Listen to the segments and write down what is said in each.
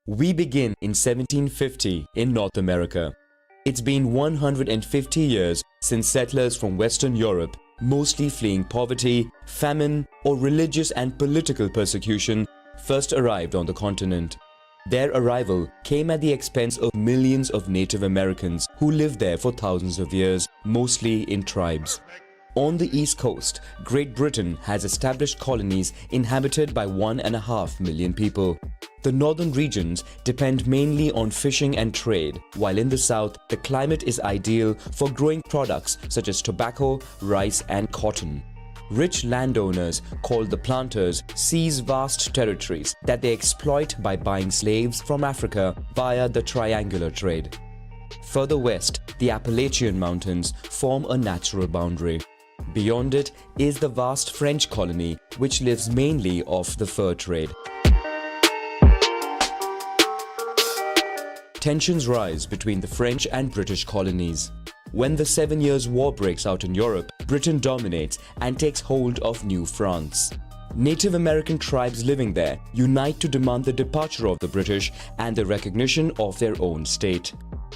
We begin in 1750 in North America. It's been 150 years since settlers from Western Europe, mostly fleeing poverty, famine, or religious and political persecution, first arrived on the continent. Their arrival came at the expense of millions of Native Americans who lived there for thousands of years, mostly in tribes. On the East Coast, Great Britain has established colonies inhabited by 1.5 million people. The northern regions depend mainly on fishing and trade, while in the south, the climate is ideal for growing products such as tobacco, rice, and cotton. Rich landowners, called the planters, seize vast territories that they exploit by buying slaves from Africa via the triangular trade. Further west, the Appalachian Mountains form a natural boundary. Beyond it is the vast French colony, which lives mainly off the fur trade. Tensions rise between the French and British colonies. When the 7 Years' War breaks out in Europe, Britain dominates and takes hold of New France. Native American tribes living there unite to demand the departure of the British and the recognition of their own state.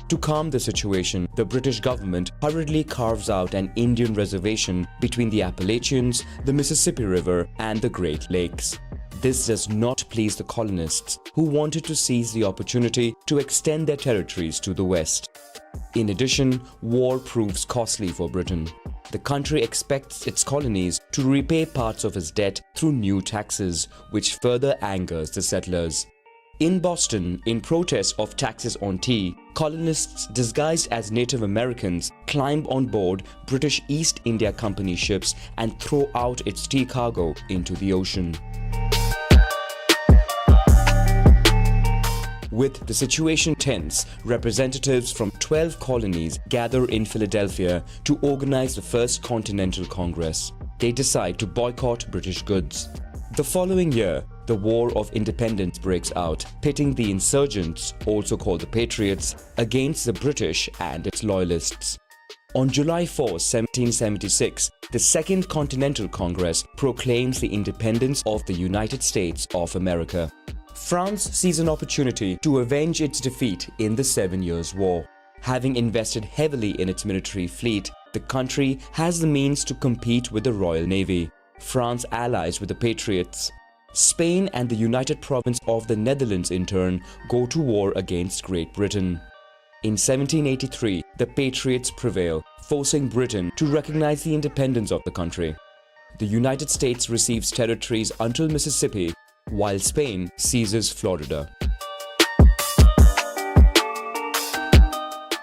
To calm the situation, the British government hurriedly carves out an Indian reservation between the Appalachians, the Mississippi River, and the Great Lakes. This does not please the colonists, who wanted to seize the opportunity to extend their territories to the west. In addition, war proves costly for Britain. The country expects its colonies to repay parts of its debt through new taxes, which further angers the settlers. In Boston, in protest of taxes on tea, colonists disguised as Native Americans climb on board British East India Company ships and throw out its tea cargo into the ocean. With the situation tense, representatives from 12 colonies gather in Philadelphia to organize the First Continental Congress. They decide to boycott British goods. The following year, the War of Independence breaks out, pitting the insurgents, also called the Patriots, against the British and its loyalists. On July 4, 1776, the Second Continental Congress proclaims the independence of the United States of America. France sees an opportunity to avenge its defeat in the 7 Years' War. Having invested heavily in its military fleet, the country has the means to compete with the Royal Navy. France allies with the Patriots. Spain and the United Province of the Netherlands in turn go to war against Great Britain. In 1783, the Patriots prevail, forcing Britain to recognize the independence of the country. The United States receives territories until Mississippi, while Spain seizes Florida.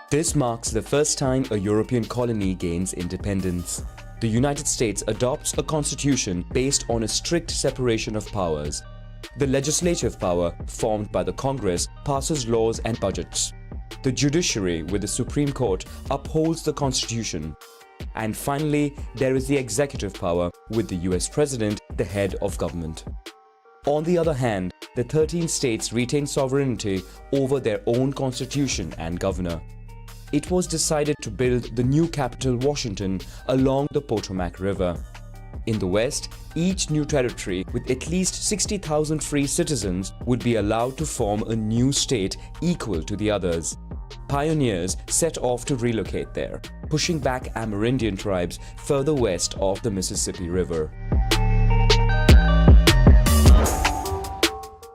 This marks the first time a European colony gains independence. The United States adopts a constitution based on a strict separation of powers. The legislative power, formed by the Congress, passes laws and budgets. The judiciary, with the Supreme Court, upholds the Constitution. And finally, there is the executive power, with the US President, the head of government. On the other hand, the 13 states retain sovereignty over their own constitution and governor. It was decided to build the new capital, Washington, along the Potomac River. In the west, each new territory with at least 60,000 free citizens would be allowed to form a new state equal to the others. Pioneers set off to relocate there, pushing back Amerindian tribes further west of the Mississippi River.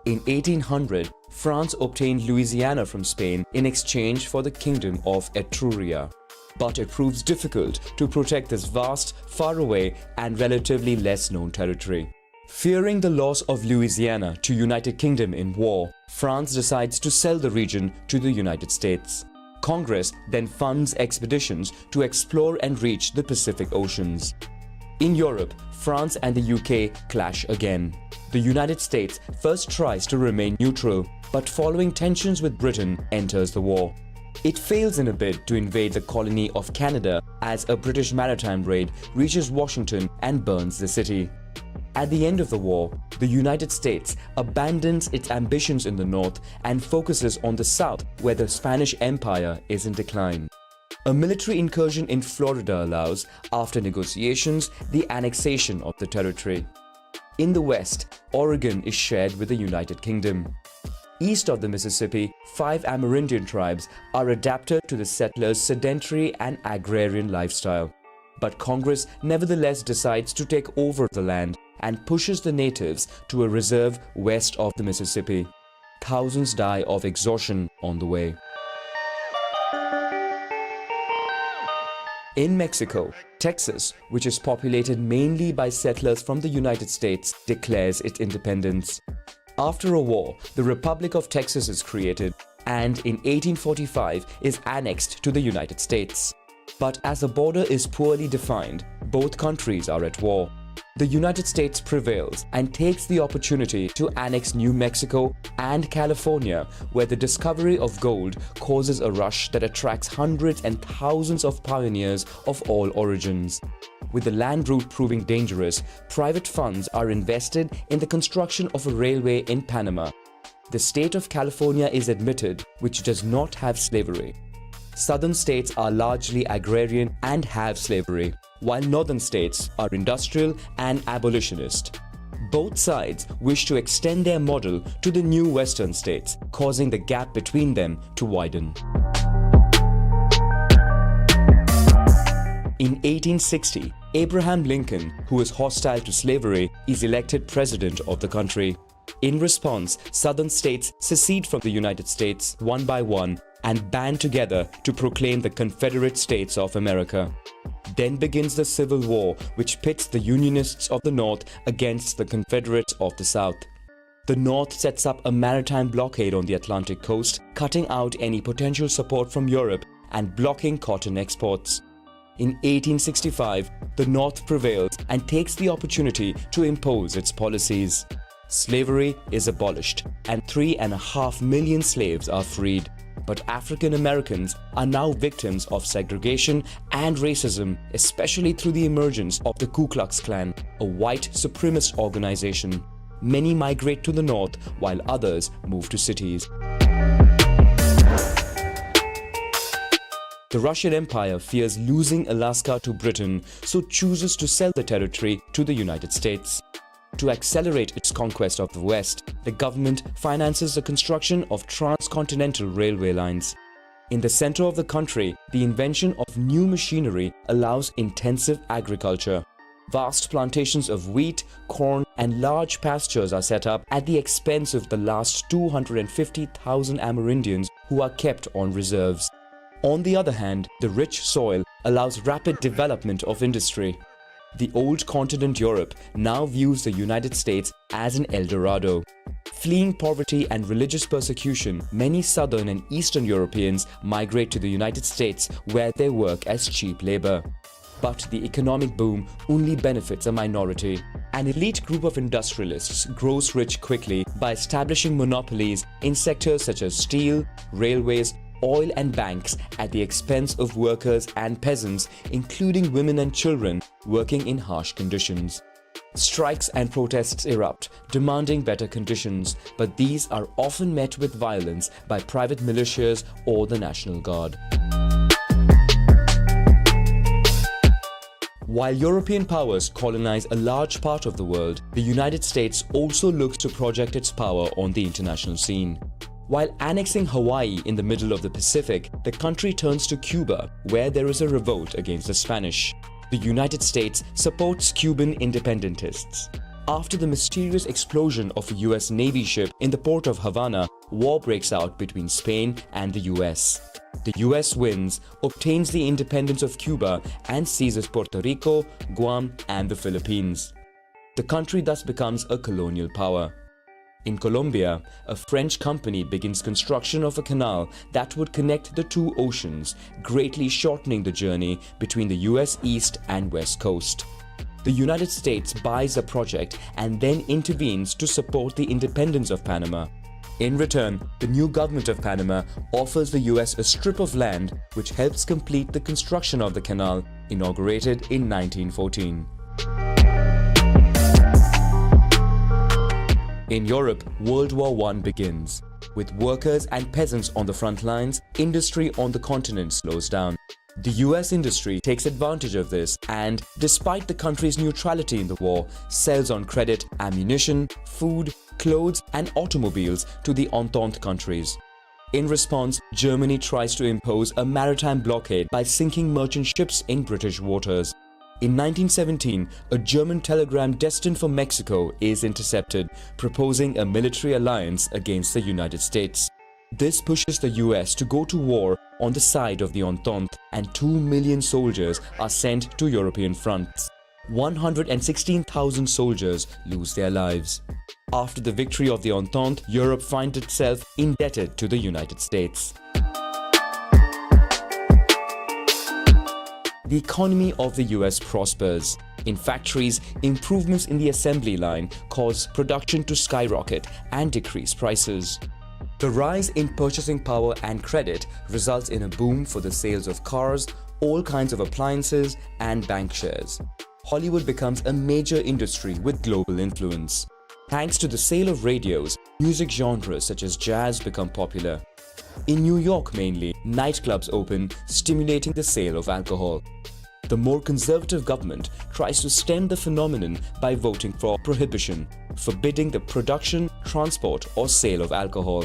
In 1800, France obtained Louisiana from Spain in exchange for the Kingdom of Etruria. But it proves difficult to protect this vast, faraway, and relatively less-known territory. Fearing the loss of Louisiana to United Kingdom in war, France decides to sell the region to the United States. Congress then funds expeditions to explore and reach the Pacific Oceans. In Europe, France and the UK clash again. The United States first tries to remain neutral, but following tensions with Britain, enters the war. It fails in a bid to invade the colony of Canada as a British maritime raid reaches Washington and burns the city. At the end of the war, the United States abandons its ambitions in the north and focuses on the south, where the Spanish Empire is in decline. A military incursion in Florida allows, after negotiations, the annexation of the territory. In the west, Oregon is shared with the United Kingdom. East of the Mississippi, 5 Amerindian tribes are adapted to the settlers' sedentary and agrarian lifestyle. But Congress nevertheless decides to take over the land and pushes the natives to a reserve west of the Mississippi. Thousands die of exhaustion on the way. In Mexico, Texas, which is populated mainly by settlers from the United States, declares its independence. After a war, the Republic of Texas is created and in 1845 is annexed to the United States. But as the border is poorly defined, both countries are at war. The United States prevails and takes the opportunity to annex New Mexico and California, where the discovery of gold causes a rush that attracts hundreds and thousands of pioneers of all origins. With the land route proving dangerous, private funds are invested in the construction of a railway in Panama. The state of California is admitted, which does not have slavery. Southern states are largely agrarian and have slavery, while northern states are industrial and abolitionist. Both sides wish to extend their model to the new western states, causing the gap between them to widen. In 1860, Abraham Lincoln, who is hostile to slavery, is elected president of the country. In response, southern states secede from the United States one by one and band together to proclaim the Confederate States of America. Then begins the Civil War, which pits the Unionists of the North against the Confederates of the South. The North sets up a maritime blockade on the Atlantic coast, cutting out any potential support from Europe and blocking cotton exports. In 1865, the North prevails and takes the opportunity to impose its policies. Slavery is abolished and 3.5 million slaves are freed. But African Americans are now victims of segregation and racism, especially through the emergence of the Ku Klux Klan, a white supremacist organization. Many migrate to the north while others move to cities. The Russian Empire fears losing Alaska to Britain, so chooses to sell the territory to the United States. To accelerate its conquest of the West, the government finances the construction of transcontinental railway lines. In the center of the country, the invention of new machinery allows intensive agriculture. Vast plantations of wheat, corn, and large pastures are set up at the expense of the last 250,000 Amerindians who are kept on reserves. On the other hand, the rich soil allows rapid development of industry. The old continent Europe now views the United States as an El Dorado. Fleeing poverty and religious persecution, many southern and eastern Europeans migrate to the United States where they work as cheap labor. But the economic boom only benefits a minority. An elite group of industrialists grows rich quickly by establishing monopolies in sectors such as steel, railways, oil and banks at the expense of workers and peasants, including women and children working in harsh conditions. Strikes and protests erupt, demanding better conditions, but these are often met with violence by private militias or the National Guard. While European powers colonize a large part of the world, the United States also looks to project its power on the international scene. While annexing Hawaii in the middle of the Pacific, the country turns to Cuba, where there is a revolt against the Spanish. The United States supports Cuban independentists. After the mysterious explosion of a US Navy ship in the port of Havana, war breaks out between Spain and the US. The US wins, obtains the independence of Cuba, and seizes Puerto Rico, Guam, and the Philippines. The country thus becomes a colonial power. In Colombia, a French company begins construction of a canal that would connect the two oceans, greatly shortening the journey between the US East and West Coast. The United States buys the project and then intervenes to support the independence of Panama. In return, the new government of Panama offers the US a strip of land which helps complete the construction of the canal, inaugurated in 1914. In Europe, World War I begins. With workers and peasants on the front lines, industry on the continent slows down. The US industry takes advantage of this and, despite the country's neutrality in the war, sells on credit ammunition, food, clothes and automobiles to the Entente countries. In response, Germany tries to impose a maritime blockade by sinking merchant ships in British waters. In 1917, a German telegram destined for Mexico is intercepted, proposing a military alliance against the United States. This pushes the US to go to war on the side of the Entente, and 2 million soldiers are sent to European fronts. 116,000 soldiers lose their lives. After the victory of the Entente, Europe finds itself indebted to the United States. The economy of the US prospers. In factories, improvements in the assembly line cause production to skyrocket and decrease prices. The rise in purchasing power and credit results in a boom for the sales of cars, all kinds of appliances, and bank shares. Hollywood becomes a major industry with global influence. Thanks to the sale of radios, music genres such as jazz become popular. In New York mainly, nightclubs open, stimulating the sale of alcohol. The more conservative government tries to stem the phenomenon by voting for prohibition, forbidding the production, transport or sale of alcohol.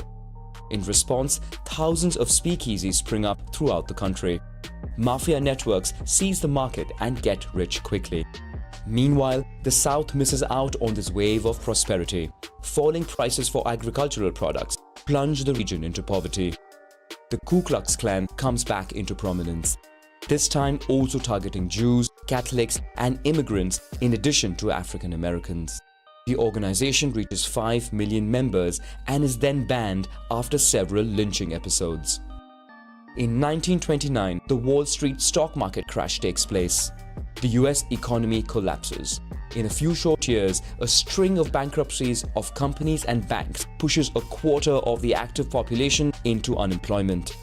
In response, thousands of speakeasies spring up throughout the country. Mafia networks seize the market and get rich quickly. Meanwhile, the South misses out on this wave of prosperity. Falling prices for agricultural products plunge the region into poverty. The Ku Klux Klan comes back into prominence, this time also targeting Jews, Catholics and immigrants in addition to African Americans. The organization reaches 5 million members and is then banned after several lynching episodes. In 1929, the Wall Street stock market crash takes place. The US economy collapses. In a few short years, a string of bankruptcies of companies and banks pushes a quarter of the active population into unemployment.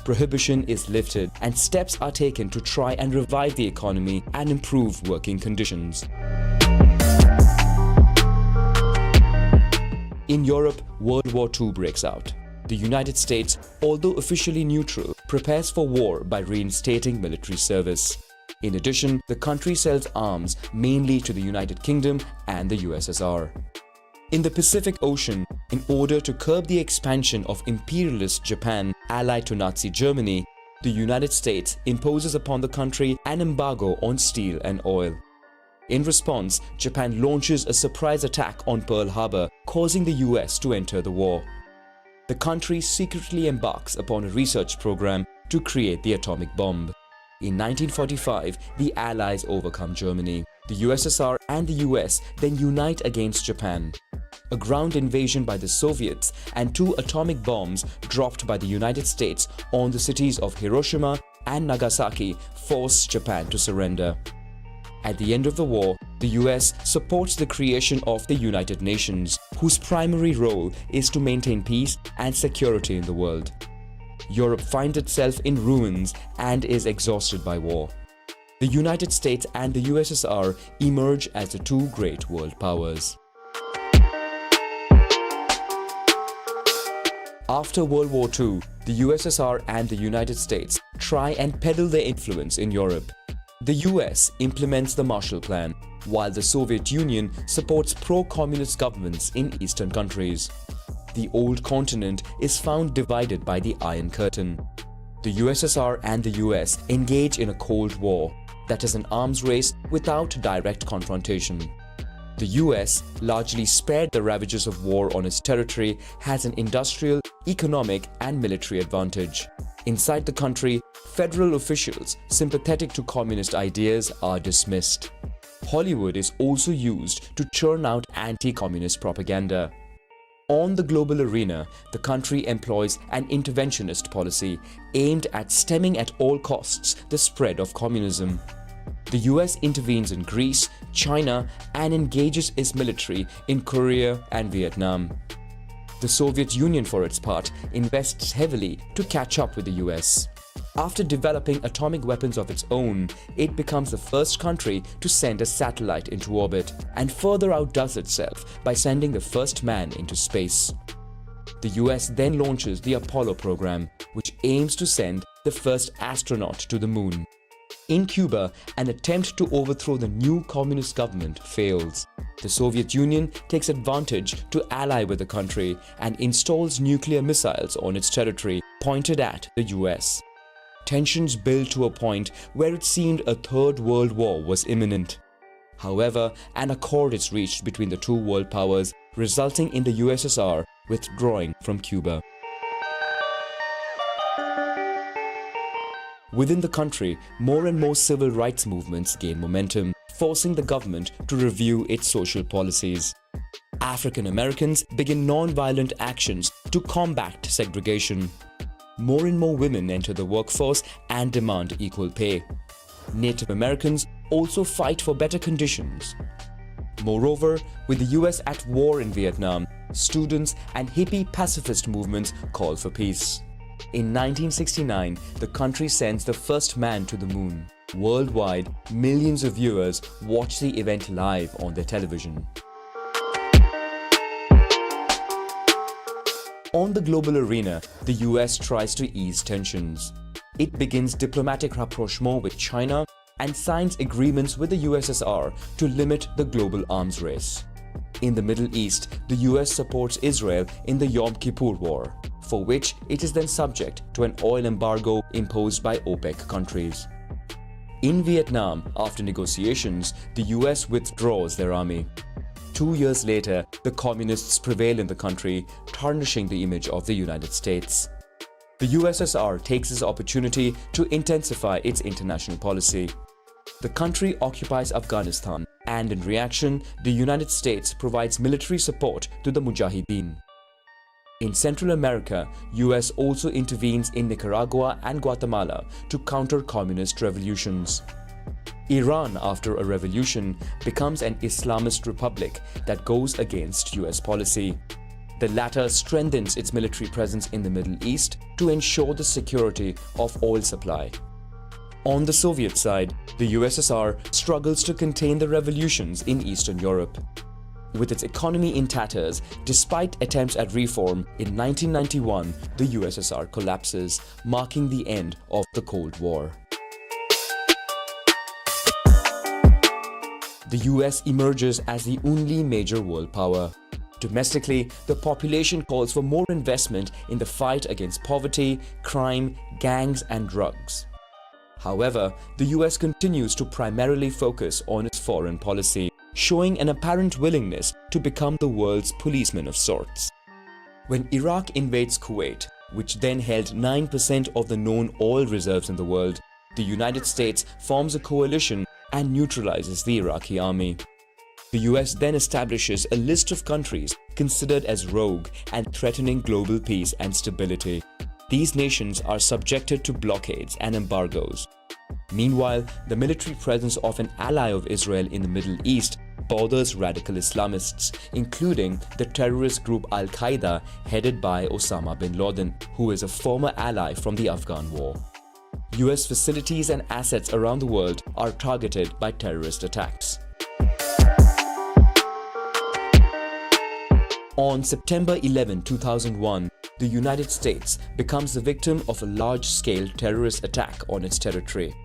Prohibition is lifted and steps are taken to try and revive the economy and improve working conditions. In Europe, World War II breaks out. The United States, although officially neutral, prepares for war by reinstating military service. In addition, the country sells arms mainly to the United Kingdom and the USSR. In the Pacific Ocean, in order to curb the expansion of imperialist Japan allied to Nazi Germany, the United States imposes upon the country an embargo on steel and oil. In response, Japan launches a surprise attack on Pearl Harbor, causing the US to enter the war. The country secretly embarks upon a research program to create the atomic bomb. In 1945, the Allies overcome Germany. The USSR and the US then unite against Japan. A ground invasion by the Soviets and 2 atomic bombs dropped by the United States on the cities of Hiroshima and Nagasaki force Japan to surrender. At the end of the war, the US supports the creation of the United Nations, whose primary role is to maintain peace and security in the world. Europe finds itself in ruins and is exhausted by war. The United States and the USSR emerge as the 2 great world powers. After World War II, the USSR and the United States try and peddle their influence in Europe. The US implements the Marshall Plan, while the Soviet Union supports pro-communist governments in Eastern countries. The old continent is found divided by the Iron Curtain. The USSR and the US engage in a Cold War, that is an arms race without direct confrontation. The US, largely spared the ravages of war on its territory, has an industrial, economic and military advantage. Inside the country, federal officials sympathetic to communist ideas are dismissed. Hollywood is also used to churn out anti-communist propaganda. On the global arena, the country employs an interventionist policy aimed at stemming at all costs the spread of communism. The US intervenes in Greece, China, and engages its military in Korea and Vietnam. The Soviet Union, for its part, invests heavily to catch up with the US. After developing atomic weapons of its own, it becomes the first country to send a satellite into orbit and further outdoes itself by sending the first man into space. The US then launches the Apollo program, which aims to send the first astronaut to the moon. In Cuba, an attempt to overthrow the new communist government fails. The Soviet Union takes advantage to ally with the country and installs nuclear missiles on its territory pointed at the US. Tensions build to a point where it seemed a third world war was imminent. However, an accord is reached between the two world powers, resulting in the USSR withdrawing from Cuba. Within the country, more and more civil rights movements gain momentum, forcing the government to review its social policies. African Americans begin non-violent actions to combat segregation. More and more women enter the workforce and demand equal pay. Native Americans also fight for better conditions. Moreover, with the US at war in Vietnam, students and hippie pacifist movements call for peace. In 1969, the country sends the first man to the moon. Worldwide, millions of viewers watch the event live on their television. On the global arena, the US tries to ease tensions. It begins diplomatic rapprochement with China and signs agreements with the USSR to limit the global arms race. In the Middle East, the US supports Israel in the Yom Kippur War, for which it is then subject to an oil embargo imposed by OPEC countries. In Vietnam, after negotiations, the US withdraws their army. 2 years later, the communists prevail in the country, tarnishing the image of the United States. The USSR takes this opportunity to intensify its international policy. The country occupies Afghanistan, and in reaction, the United States provides military support to the Mujahideen. In Central America, US also intervenes in Nicaragua and Guatemala to counter communist revolutions. Iran, after a revolution, becomes an Islamist republic that goes against US policy. The latter strengthens its military presence in the Middle East to ensure the security of oil supply. On the Soviet side, the USSR struggles to contain the revolutions in Eastern Europe. With its economy in tatters, despite attempts at reform, in 1991, the USSR collapses, marking the end of the Cold War. The US emerges as the only major world power. Domestically, the population calls for more investment in the fight against poverty, crime, gangs, and drugs. However, the US continues to primarily focus on its foreign policy, showing an apparent willingness to become the world's policeman of sorts. When Iraq invades Kuwait, which then held 9% of the known oil reserves in the world, the United States forms a coalition and neutralizes the Iraqi army. The US then establishes a list of countries considered as rogue and threatening global peace and stability. These nations are subjected to blockades and embargoes. Meanwhile, the military presence of an ally of Israel in the Middle East bothers radical Islamists, including the terrorist group Al-Qaeda headed by Osama bin Laden, who is a former ally from the Afghan War. US facilities and assets around the world are targeted by terrorist attacks. On September 11, 2001, the United States becomes the victim of a large-scale terrorist attack on its territory.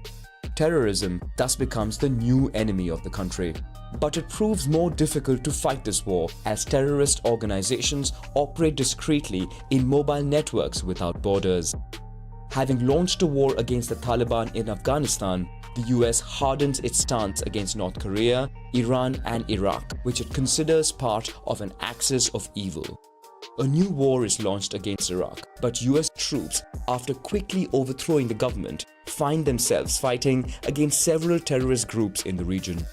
Terrorism thus becomes the new enemy of the country. But it proves more difficult to fight this war as terrorist organizations operate discreetly in mobile networks without borders. Having launched a war against the Taliban in Afghanistan, the US hardens its stance against North Korea, Iran and Iraq, which it considers part of an axis of evil. A new war is launched against Iraq, but US troops, after quickly overthrowing the government, find themselves fighting against several terrorist groups in the region.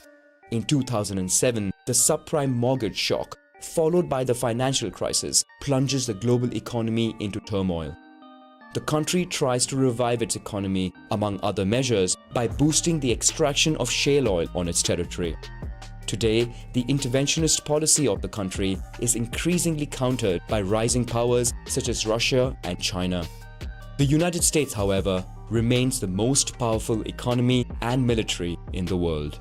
In 2007, the subprime mortgage shock, followed by the financial crisis, plunges the global economy into turmoil. The country tries to revive its economy, among other measures, by boosting the extraction of shale oil on its territory. Today, the interventionist policy of the country is increasingly countered by rising powers such as Russia and China. The United States, however, remains the most powerful economy and military in the world.